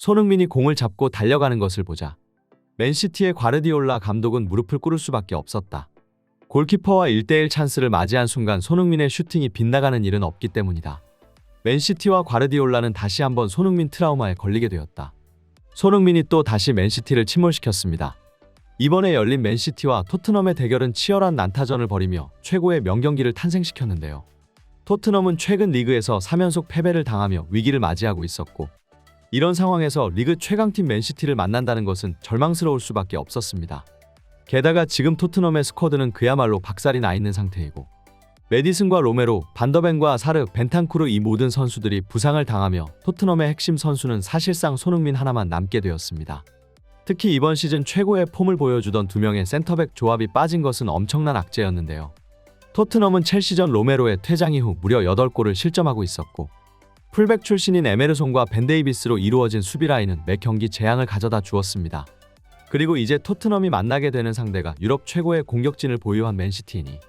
손흥민이 공을 잡고 달려가는 것을 보자 맨시티의 과르디올라 감독은 무릎을 꿇을 수밖에 없었다. 골키퍼와 1대1 찬스를 맞이한 순간 손흥민의 슈팅이 빗나가는 일은 없기 때문이다. 맨시티와 과르디올라는 다시 한번 손흥민 트라우마에 걸리게 되었다. 손흥민이 또 다시 맨시티를 침몰시켰습니다. 이번에 열린 맨시티와 토트넘의 대결은 치열한 난타전을 벌이며 최고의 명경기를 탄생시켰는데요. 토트넘은 최근 리그에서 3연속 패배를 당하며 위기를 맞이하고 있었고, 이런 상황에서 리그 최강팀 맨시티를 만난다는 것은 절망스러울 수밖에 없었습니다. 게다가 지금 토트넘의 스쿼드는 그야말로 박살이 나 있는 상태이고, 메디슨과 로메로, 반더벤과 사르, 벤탄쿠르 이 모든 선수들이 부상을 당하며 토트넘의 핵심 선수는 사실상 손흥민 하나만 남게 되었습니다. 특히 이번 시즌 최고의 폼을 보여주던 두 명의 센터백 조합이 빠진 것은 엄청난 악재였는데요. 토트넘은 첼시전 로메로의 퇴장 이후 무려 8골을 실점하고 있었고, 풀백 출신인 에메르송과 벤 데이비스로 이루어진 수비 라인은 매 경기 재앙을 가져다 주었습니다. 그리고 이제 토트넘이 만나게 되는 상대가 유럽 최고의 공격진을 보유한 맨시티이니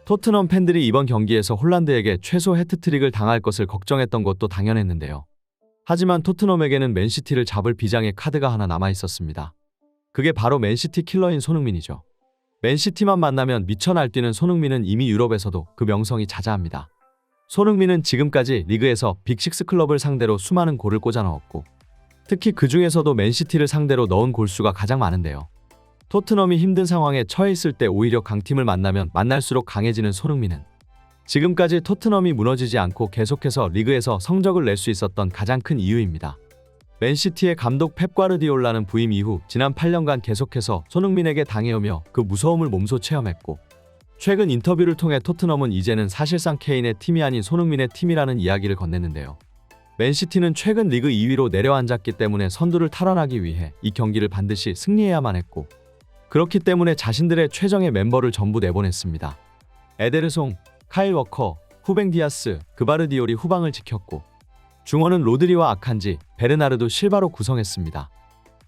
토트넘 팬들이 이번 경기에서 홀란드에게 최소 해트트릭을 당할 것을 걱정했던 것도 당연했는데요. 하지만 토트넘에게는 맨시티를 잡을 비장의 카드가 하나 남아있었습니다. 그게 바로 맨시티 킬러인 손흥민이죠. 맨시티만 만나면 미쳐 날뛰는 손흥민은 이미 유럽에서도 그 명성이 자자합니다. 손흥민은 지금까지 리그에서 빅6 클럽을 상대로 수많은 골을 꽂아 넣었고, 특히 그 중에서도 맨시티를 상대로 넣은 골수가 가장 많은데요. 토트넘이 힘든 상황에 처해 있을 때 오히려 강팀을 만나면 만날수록 강해지는 손흥민은 지금까지 토트넘이 무너지지 않고 계속해서 리그에서 성적을 낼 수 있었던 가장 큰 이유입니다. 맨시티의 감독 펩 과르디올라는 부임 이후 지난 8년간 계속해서 손흥민에게 당해오며 그 무서움을 몸소 체험했고, 최근 인터뷰를 통해 토트넘은 이제는 사실상 케인의 팀이 아닌 손흥민의 팀이라는 이야기를 건넸는데요. 맨시티는 최근 리그 2위로 내려앉았기 때문에 선두를 탈환하기 위해 이 경기를 반드시 승리해야만 했고, 그렇기 때문에 자신들의 최정의 멤버를 전부 내보냈습니다. 에데르송, 카일 워커, 후뱅 디아스, 그바르디올이 후방을 지켰고, 중원은 로드리와 아칸지, 베르나르도 실바로 구성했습니다.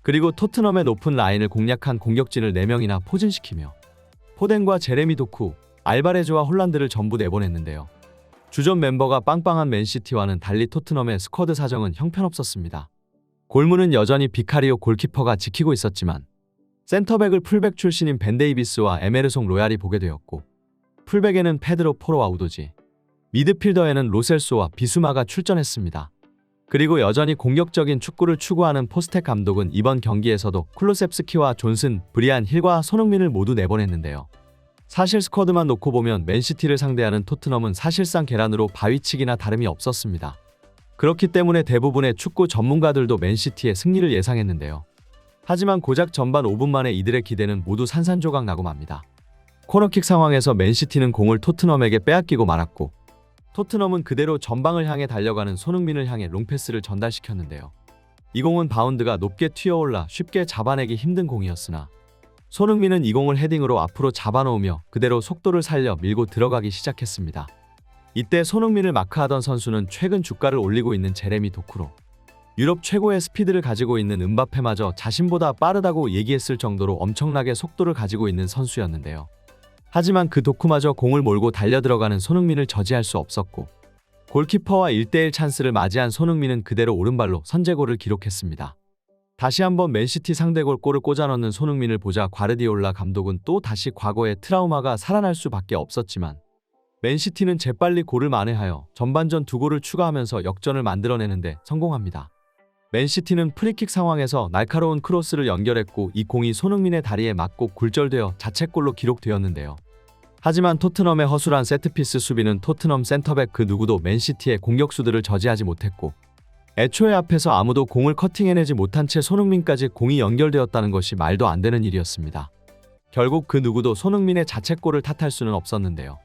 그리고 토트넘의 높은 라인을 공략한 공격진을 4명이나 포진시키며 포덴과 제레미 도쿠, 알바레즈와 홀란드를 전부 내보냈는데요. 주전 멤버가 빵빵한 맨시티와는 달리 토트넘의 스쿼드 사정은 형편없었습니다. 골문은 여전히 비카리오 골키퍼가 지키고 있었지만 센터백을 풀백 출신인 벤 데이비스와 에메르송 로얄이 보게 되었고, 풀백에는 페드로 포로와 우도지, 미드필더에는 로셀소와 비수마가 출전했습니다. 그리고 여전히 공격적인 축구를 추구하는 포스텍 감독은 이번 경기에서도 쿨루셉스키와 존슨, 브리안 힐과 손흥민을 모두 내보냈는데요. 사실 스쿼드만 놓고 보면 맨시티를 상대하는 토트넘은 사실상 계란으로 바위치기나 다름이 없었습니다. 그렇기 때문에 대부분의 축구 전문가들도 맨시티의 승리를 예상했는데요. 하지만 고작 전반 5분 만에 이들의 기대는 모두 산산조각 나고 맙니다. 코너킥 상황에서 맨시티는 공을 토트넘에게 빼앗기고 말았고, 토트넘은 그대로 전방을 향해 달려가는 손흥민을 향해 롱패스를 전달시켰는데요. 이 공은 바운드가 높게 튀어올라 쉽게 잡아내기 힘든 공이었으나 손흥민은 이 공을 헤딩으로 앞으로 잡아놓으며 그대로 속도를 살려 밀고 들어가기 시작했습니다. 이때 손흥민을 마크하던 선수는 최근 주가를 올리고 있는 제레미 도쿠로, 유럽 최고의 스피드를 가지고 있는 음바페마저 자신보다 빠르다고 얘기했을 정도로 엄청나게 속도를 가지고 있는 선수였는데요. 하지만 그 도쿠마저 공을 몰고 달려들어가는 손흥민을 저지할 수 없었고, 골키퍼와 1대1 찬스를 맞이한 손흥민은 그대로 오른발로 선제골을 기록했습니다. 다시 한번 맨시티 상대골 골을 꽂아넣는 손흥민을 보자 과르디올라 감독은 또 다시 과거의 트라우마가 살아날 수밖에 없었지만, 맨시티는 재빨리 골을 만회하여 전반전 2골을 추가하면서 역전을 만들어내는데 성공합니다. 맨시티는 프리킥 상황에서 날카로운 크로스를 연결했고, 이 공이 손흥민의 다리에 맞고 굴절되어 자책골로 기록되었는데요. 하지만 토트넘의 허술한 세트피스 수비는 토트넘 센터백 그 누구도 맨시티의 공격수들을 저지하지 못했고, 애초에 앞에서 아무도 공을 커팅해내지 못한 채 손흥민까지 공이 연결되었다는 것이 말도 안 되는 일이었습니다. 결국 그 누구도 손흥민의 자책골을 탓할 수는 없었는데요.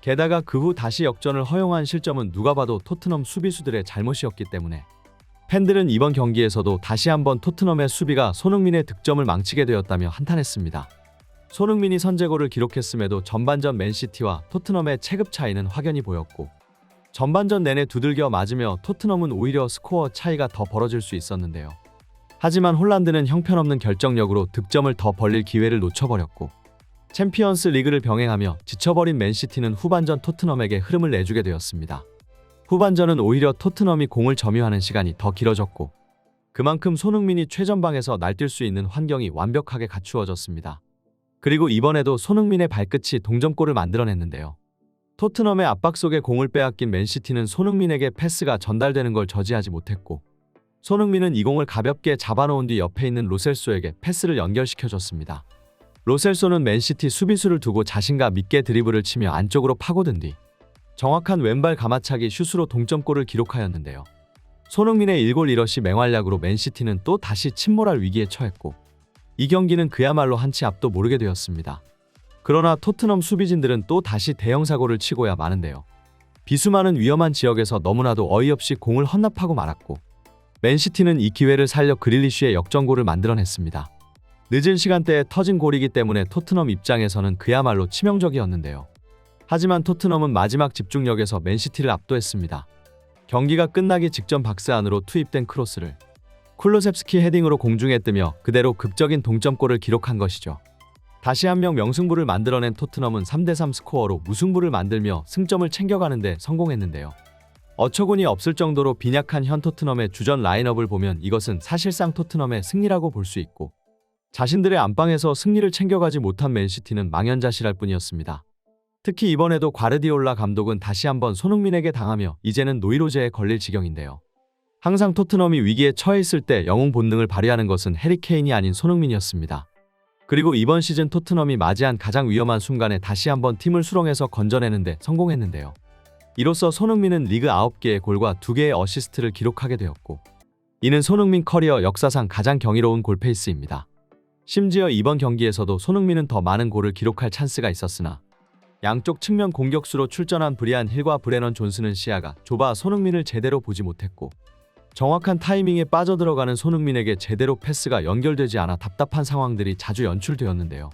게다가 그 후 다시 역전을 허용한 실점은 누가 봐도 토트넘 수비수들의 잘못이었기 때문에 팬들은 이번 경기에서도 다시 한번 토트넘의 수비가 손흥민의 득점을 망치게 되었다며 한탄했습니다. 손흥민이 선제골을 기록했음에도 전반전 맨시티와 토트넘의 체급 차이는 확연히 보였고, 전반전 내내 두들겨 맞으며 토트넘은 오히려 스코어 차이가 더 벌어질 수 있었는데요. 하지만 홀란드는 형편없는 결정력으로 득점을 더 벌릴 기회를 놓쳐버렸고, 챔피언스 리그를 병행하며 지쳐버린 맨시티는 후반전 토트넘에게 흐름을 내주게 되었습니다. 후반전은 오히려 토트넘이 공을 점유하는 시간이 더 길어졌고, 그만큼 손흥민이 최전방에서 날뛸 수 있는 환경이 완벽하게 갖추어졌습니다. 그리고 이번에도 손흥민의 발끝이 동점골을 만들어냈는데요. 토트넘의 압박 속에 공을 빼앗긴 맨시티는 손흥민에게 패스가 전달되는 걸 저지하지 못했고, 손흥민은 이 공을 가볍게 잡아놓은 뒤 옆에 있는 로셀소에게 패스를 연결시켜줬습니다. 로셀소는 맨시티 수비수를 두고 자신감 있게 드리블을 치며 안쪽으로 파고든 뒤 정확한 왼발 가마차기 슛으로 동점골을 기록하였는데요. 손흥민의 1골 1어시 맹활약으로 맨시티는 또 다시 침몰할 위기에 처했고, 이 경기는 그야말로 한치 앞도 모르게 되었습니다. 그러나 토트넘 수비진들은 또 다시 대형 사고를 치고야 마는데요. 비수 많은 위험한 지역에서 너무나도 어이없이 공을 헌납하고 말았고, 맨시티는 이 기회를 살려 그릴리쉬의 역전골을 만들어냈습니다. 늦은 시간대에 터진 골이기 때문에 토트넘 입장에서는 그야말로 치명적이었는데요. 하지만 토트넘은 마지막 집중력에서 맨시티를 압도했습니다. 경기가 끝나기 직전 박스 안으로 투입된 크로스를 쿨루셉스키 헤딩으로 공중에 뜨며 그대로 극적인 동점골을 기록한 것이죠. 다시 한명 명승부를 만들어낸 토트넘은 3대3 스코어로 무승부를 만들며 승점을 챙겨가는 데 성공했는데요. 어처구니 없을 정도로 빈약한 현 토트넘의 주전 라인업을 보면 이것은 사실상 토트넘의 승리라고 볼 수 있고, 자신들의 안방에서 승리를 챙겨가지 못한 맨시티는 망연자실할 뿐이었습니다. 특히 이번에도 과르디올라 감독은 다시 한번 손흥민에게 당하며 이제는 노이로제에 걸릴 지경인데요. 항상 토트넘이 위기에 처해 있을 때 영웅 본능을 발휘하는 것은 해리 케인이 아닌 손흥민이었습니다. 그리고 이번 시즌 토트넘이 맞이한 가장 위험한 순간에 다시 한번 팀을 수렁에서 건져내는데 성공했는데요. 이로써 손흥민은 리그 9개의 골과 2개의 어시스트를 기록하게 되었고, 이는 손흥민 커리어 역사상 가장 경이로운 골 페이스입니다. 심지어 이번 경기에서도 손흥민은 더 많은 골을 기록할 찬스가 있었으나 양쪽 측면 공격수로 출전한 브리안 힐과 브레넌 존슨은 시야가 좁아 손흥민을 제대로 보지 못했고, 정확한 타이밍에 빠져들어가는 손흥민에게 제대로 패스가 연결되지 않아 답답한 상황들이 자주 연출되었는데요.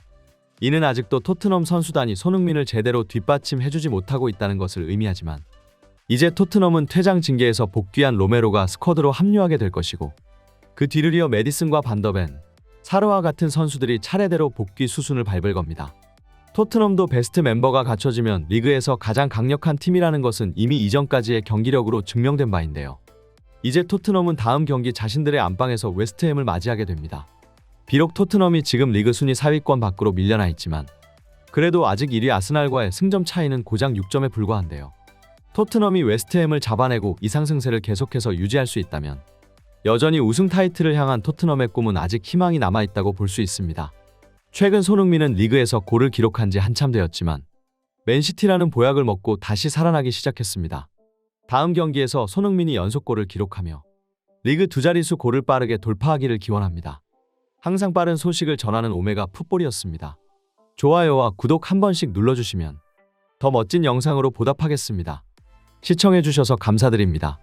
이는 아직도 토트넘 선수단이 손흥민을 제대로 뒷받침해주지 못하고 있다는 것을 의미하지만, 이제 토트넘은 퇴장 징계에서 복귀한 로메로가 스쿼드로 합류하게 될 것이고, 그 뒤를 이어 메디슨과 반더벤, 사르와 같은 선수들이 차례대로 복귀 수순을 밟을 겁니다. 토트넘도 베스트 멤버가 갖춰지면 리그에서 가장 강력한 팀이라는 것은 이미 이전까지의 경기력으로 증명된 바인데요. 이제 토트넘은 다음 경기 자신들의 안방에서 웨스트햄을 맞이하게 됩니다. 비록 토트넘이 지금 리그 순위 4위권 밖으로 밀려나 있지만, 그래도 아직 1위 아스날과의 승점 차이는 고작 6점에 불과한데요. 토트넘이 웨스트햄을 잡아내고 이 상승세를 계속해서 유지할 수 있다면 여전히 우승 타이틀을 향한 토트넘의 꿈은 아직 희망이 남아있다고 볼 수 있습니다. 최근 손흥민은 리그에서 골을 기록한 지 한참 되었지만 맨시티라는 보약을 먹고 다시 살아나기 시작했습니다. 다음 경기에서 손흥민이 연속골을 기록하며 리그 두 자릿수 골을 빠르게 돌파하기를 기원합니다. 항상 빠른 소식을 전하는 오메가 풋볼이었습니다. 좋아요와 구독 한 번씩 눌러주시면 더 멋진 영상으로 보답하겠습니다. 시청해주셔서 감사드립니다.